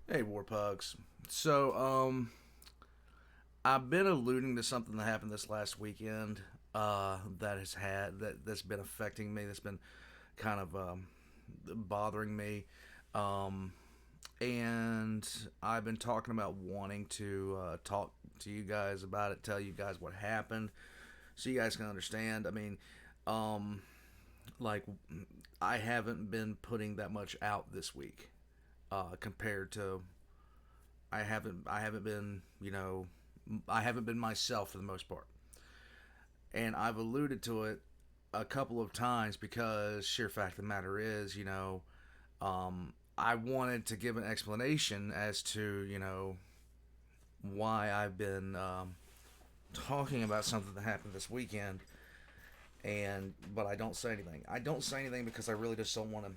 Hey, Warpugs. So, I've been alluding to something that happened this last weekend. That's been affecting me. That's been kind of bothering me. Um, and I've been talking about wanting to talk to you guys about it, tell you guys what happened, so you guys can understand. Um, like I haven't been putting that much out this week compared to I haven't been, I haven't been myself for the most part. And I've alluded to it a couple of times because sheer fact of the matter is, I wanted to give an explanation as to, why I've been talking about something that happened this weekend, but I don't say anything. I don't say anything because I really just don't want to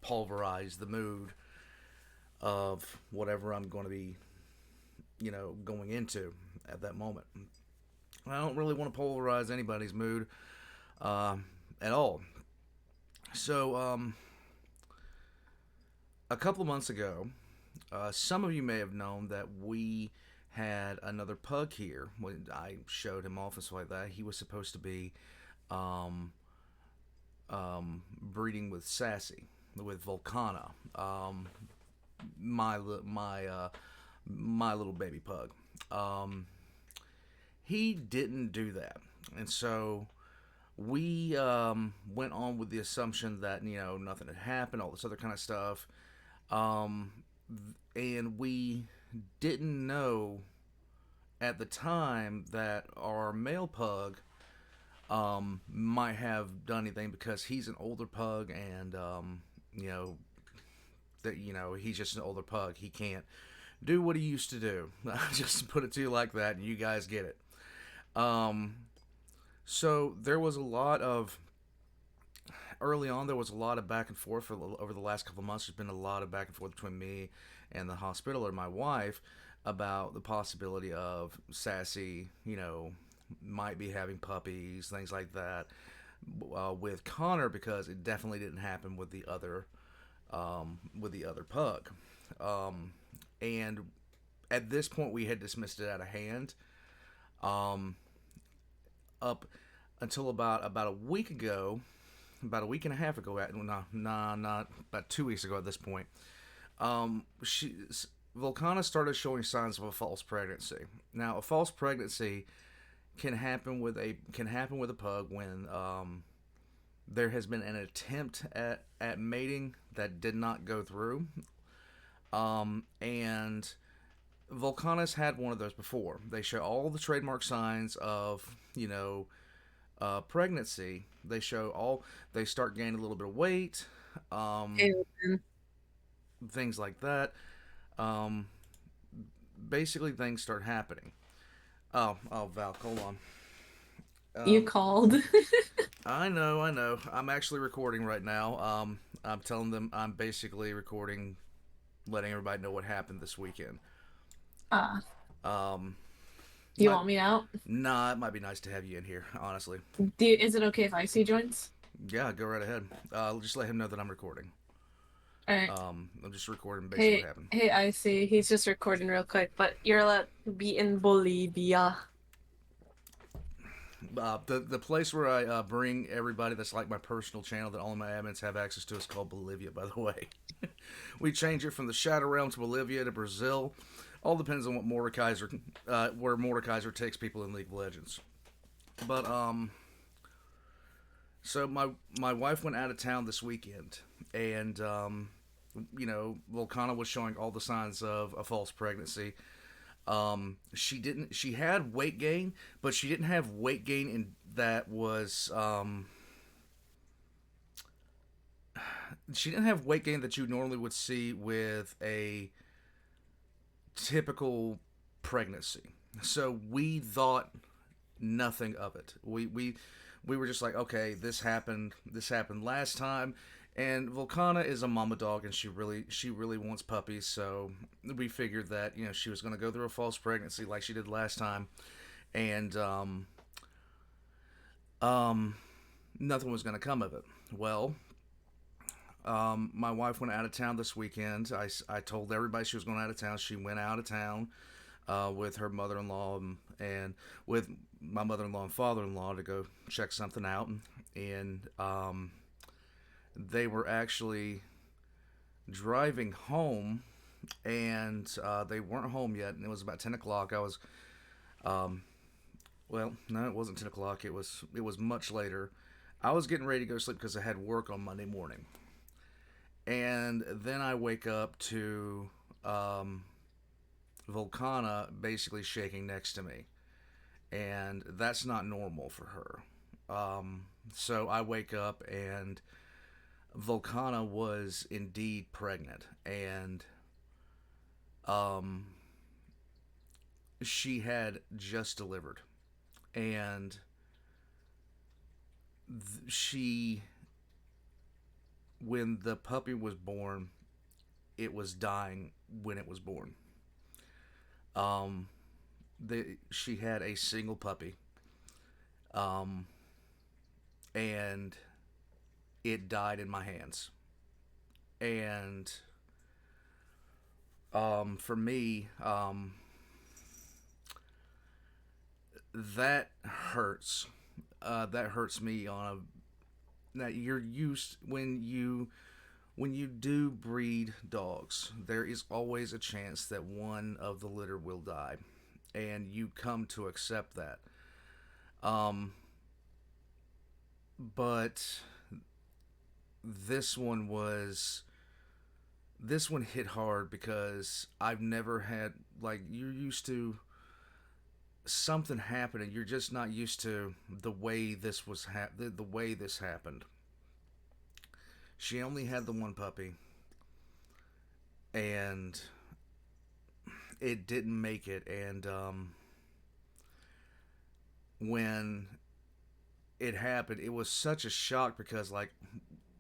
pulverize the mood of whatever I'm going to be, going into at that moment. I don't really want to polarize anybody's mood uh, at all. So, a couple of months ago, some of you may have known that we had another pug here. When I showed him off and stuff like that, he was supposed to be um, breeding with Sassy, with Volcana, my my little baby pug. Um, he didn't do that, and so we went on with the assumption that nothing had happened, all this other kind of stuff, um, and we didn't know at the time that our male pug might have done anything because he's an older pug, and you know he's just an older pug. He can't do what he used to do. Just put it to you like that, and you guys get it. Um, so there was a lot of early on, there was a lot of back and forth over the last couple of months. There's been a lot of back and forth between me and the hospital or my wife about the possibility of Sassy, might be having puppies, things like that, with Connor because it definitely didn't happen with the other pug, and at this point we had dismissed it out of hand. Um, up until about a week ago, about a week and a half ago. Not about 2 weeks ago at this point. She Volcana started showing signs of a false pregnancy. Now, a false pregnancy can happen with a pug when there has been an attempt at mating that did not go through, and Volcana's had one of those before. They show all the trademark signs of pregnancy. They start gaining a little bit of weight, um, And things like that. Um, Basically, things start happening. Oh, Val, hold on. you Um, called. I know. I'm actually recording right now. I'm telling them I'm basically recording, letting everybody know what happened this weekend. uh, Um, you might want me out? Nah, it might be nice to have you in here. Honestly, Is it okay if I see joints? yeah, go right ahead. Just let him know that I'm recording. All right. I'm just recording basically what Hey, happened. hey, I see. He's just recording real quick, but you're allowed to be in Bolivia. The place where I bring everybody that's like my personal channel that only my admins have access to is called Bolivia, by the way. We change it from the Shadow Realm to Bolivia to Brazil. All depends on what where Mordekaiser takes people in League of Legends. But so my wife went out of town this weekend, and Volcana was showing all the signs of a false pregnancy. She didn't. She had weight gain, but she didn't have weight gain in that was. She didn't have weight gain that you normally would see with a typical pregnancy. So we thought nothing of it. We were just like, okay, this happened. This happened last time. And Volcana is a mama dog, and she really wants puppies. So we figured that she was going to go through a false pregnancy like she did last time, and um, nothing was going to come of it. Well, My wife went out of town this weekend. I told everybody she was going out of town. She went out of town with her mother-in-law and with my mother-in-law and father-in-law to go check something out. And they were actually driving home, and they weren't home yet. And it was about 10 o'clock. I was, well, no, it wasn't 10 o'clock. It was much later. I was getting ready to go to sleep because I had work on Monday morning. And then I wake up to Volcana basically shaking next to me. And that's not normal for her. So I wake up, and Volcana was indeed pregnant. And um, she had just delivered. And she, when the puppy was born, it was dying when it was born. Um, she had a single puppy, um, and it died in my hands. And for me, that hurts. That hurts me on a that you're used when you do breed dogs, there is always a chance that one of the litter will die, and you come to accept that. Um, but this one was this one hit hard because I've never had, like, you're used to something happening. You're just not used to the way the way this happened. She only had the one puppy, and it didn't make it. And when it happened, it was such a shock because, like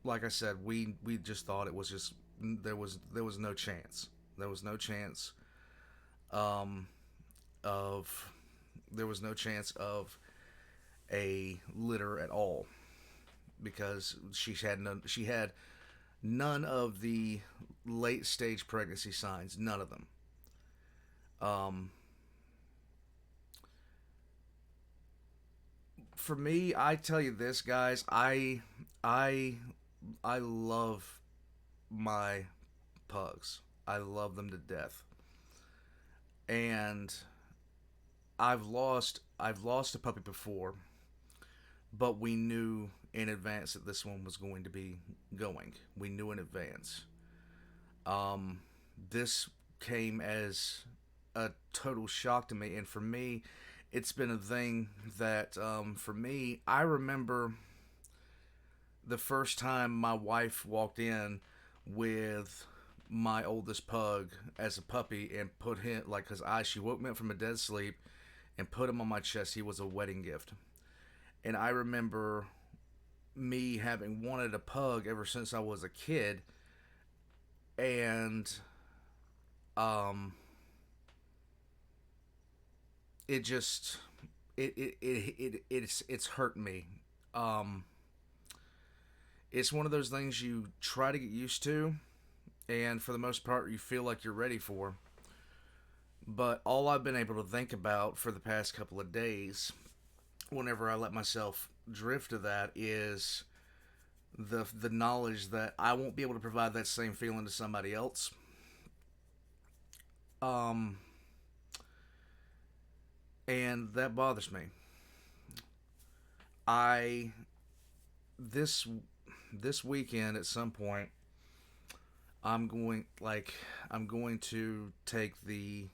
I said, we just thought it was just there was no chance. There was no chance um, of there was no chance of a litter at all because she had none of the late stage pregnancy signs, none of them. Um, for me, I tell you this, guys, I I love my pugs. I love them to death, and I've lost a puppy before, but we knew in advance that this one was going to be going. We knew in advance. Um, this came as a total shock to me, and for me, it's been a thing that for me, I remember the first time my wife walked in with my oldest pug as a puppy and put him, like, because she woke me up from a dead sleep and put him on my chest. He was a wedding gift, and I remember me having wanted a pug ever since I was a kid, and um, it just it's hurt me. Um, it's one of those things you try to get used to, and for the most part, you feel like you're ready for. But all I've been able to think about for the past couple of days, whenever I let myself drift to that, is the knowledge that I won't be able to provide that same feeling to somebody else. Um, and that bothers me. I this this weekend at some point, I'm going to take the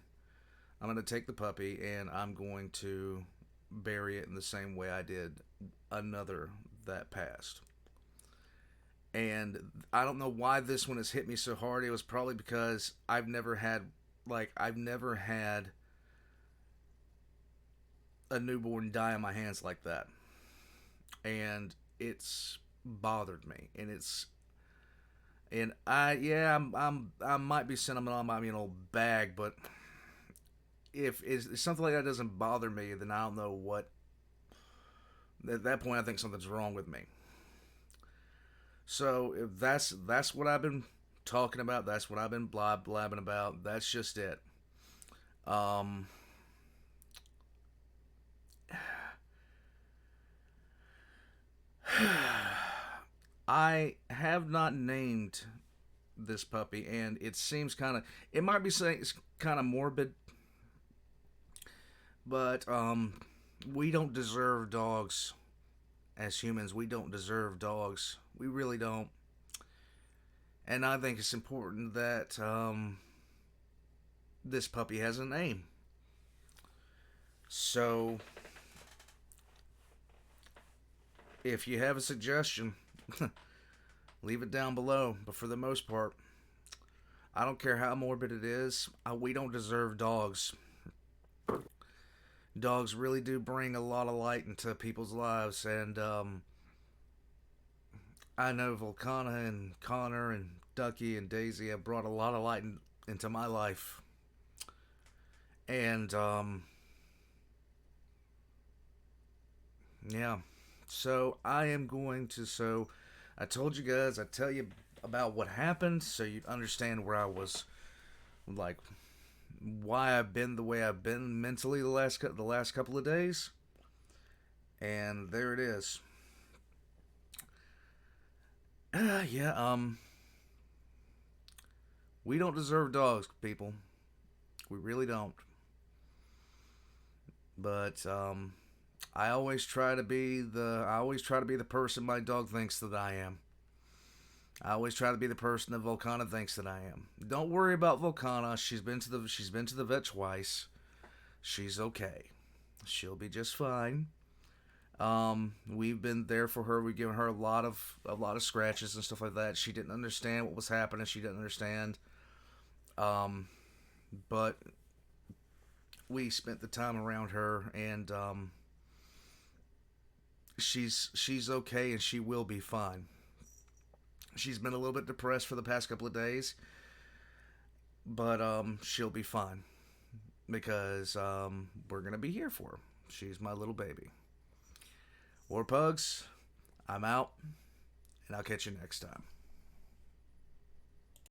puppy, and I'm going to bury it in the same way I did another that passed. And I don't know why this one has hit me so hard. It was probably because I've never had a newborn die in my hands like that. And it's bothered me. And I might be sentimental, I might be an old bag, but if something like that doesn't bother me, then I don't know what. At that point, I think something's wrong with me. So if that's what I've been talking about. That's what I've been blabbing about. That's just it. Um, I have not named this puppy, and it seems kind of, it might be saying it's kind of morbid, but we don't deserve dogs as humans. We don't deserve dogs. We really don't. And I think it's important that this puppy has a name. So if you have a suggestion, leave it down below. But for the most part, I don't care how morbid it is. We don't deserve dogs. Dogs really do bring a lot of light into people's lives, and I know Volcana and Connor and Ducky and Daisy have brought a lot of light into my life, and yeah. So I am going to. So I told you guys. I tell you about what happened, so you understand where I was, like why I've been the way I've been mentally the last couple of days, and there it is. Yeah. We don't deserve dogs, people. We really don't. But I always try to be the person my dog thinks that I am. I always try to be the person that Volcana thinks that I am. Don't worry about Volcana. She's been to the vet twice. She's okay. She'll be just fine. We've been there for her. We've given her a lot of scratches and stuff like that. She didn't understand what was happening. She didn't understand. Um, but we spent the time around her, and she's okay, and she will be fine. She's been a little bit depressed for the past couple of days, but she'll be fine because we're gonna be here for her. She's my little baby. War Pugs, I'm out, and I'll catch you next time.